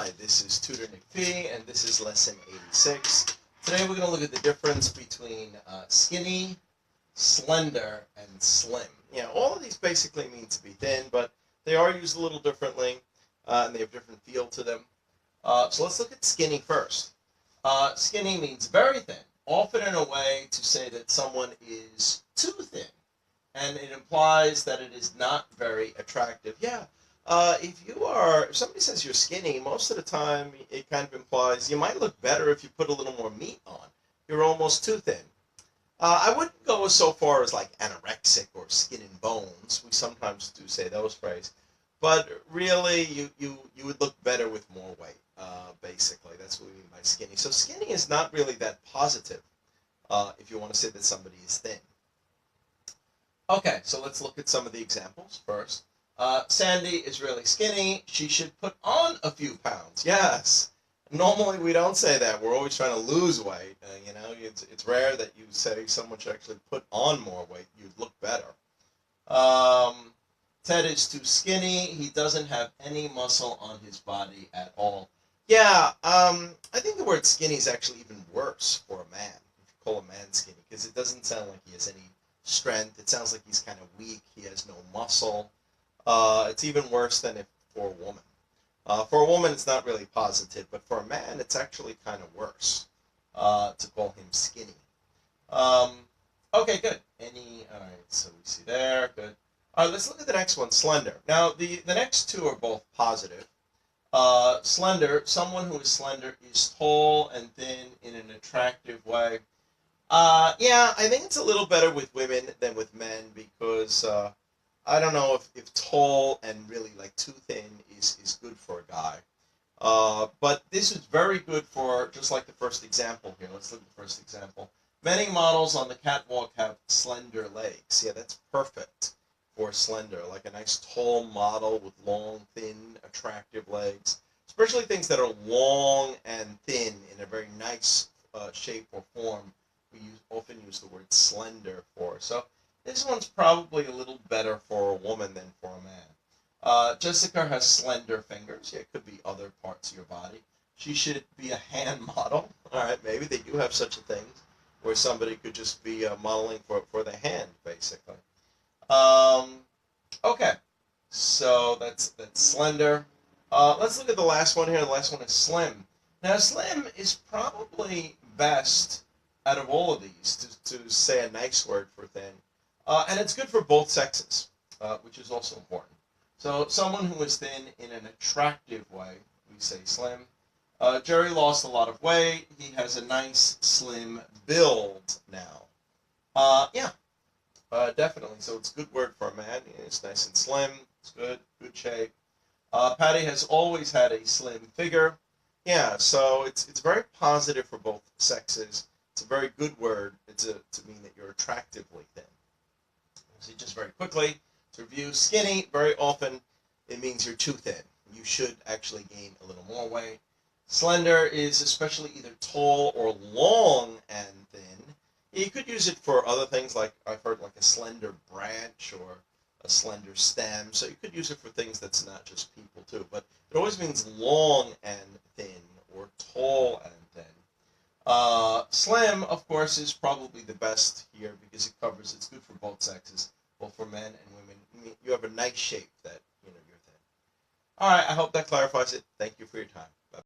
Hi, this is Tutor Nick P, and this is lesson 86. Today we're going to look at the difference between skinny, slender, and slim. All of these basically mean to be thin, but they are used a little differently, and they have different feel to them. So let's look at skinny first. Skinny means very thin, often in a way to say that someone is too thin, and it implies that it is not very attractive. If somebody says you're skinny, most of the time it kind of implies you might look better if you put a little more meat on. You're almost too thin. I wouldn't go so far as like anorexic or skin and bones. We sometimes do say those phrases. But really, you would look better with more weight, basically. That's what we mean by skinny. So skinny is not really that positive if you want to say that somebody is thin. Okay, so let's look at some of the examples first. Sandy is really skinny. She should put on a few pounds. Yes. Normally we don't say that. We're always trying to lose weight. It's rare that you say someone should actually put on more weight. You'd look better. Ted is too skinny. He doesn't have any muscle on his body at all. I think the word skinny is actually even worse for a man. If you call a man skinny, because it doesn't sound like he has any strength. It sounds like he's kind of weak. He has no muscle. It's even worse than if for a woman. For a woman, it's not really positive, but for a man, it's actually kind of worse to call him skinny. Okay, good. All right, so we see there, good. All right, let's look at the next one, slender. Now, the next two are both positive. Slender, someone who is slender is tall and thin in an attractive way. I think it's a little better with women than with men because I don't know if tall and really like too thin is good for a guy. But this is very good for, just like the first example here. Let's look at the first example. Many models on the catwalk have slender legs. Yeah, that's perfect for slender, like a nice tall model with long, thin, attractive legs. Especially things that are long and thin in a very nice shape or form. We often use the word slender for. So this one's probably a little better for a woman than for a man. Jessica has slender fingers. Yeah, it could be other parts of your body. She should be a hand model. All right, maybe they do have such a thing where somebody could just be modeling for the hand, basically. Okay, so that's slender. Let's look at the last one here. The last one is slim. Now, slim is probably best out of all of these to say a nice word for thin. And it's good for both sexes, which is also important. So someone who is thin in an attractive way, we say slim. Jerry lost a lot of weight. He has a nice slim build now. Definitely. So it's a good word for a man. It's nice and slim. It's good shape. Patty has always had a slim figure. Yeah, so it's very positive for both sexes. It's a very good word to mean that you're attractively thin. So just very quickly, to review, skinny, very often it means you're too thin. You should actually gain a little more weight. Slender is especially either tall or long and thin. You could use it for other things, like I've heard like a slender branch or a slender stem. So you could use it for things that's not just people too. But it always means long and thin or tall and thin. Slim, of course, is probably the best here because it's good for both sexes, both for men and women. You have a nice shape that, you're thin. All right, I hope that clarifies it. Thank you for your time. Bye.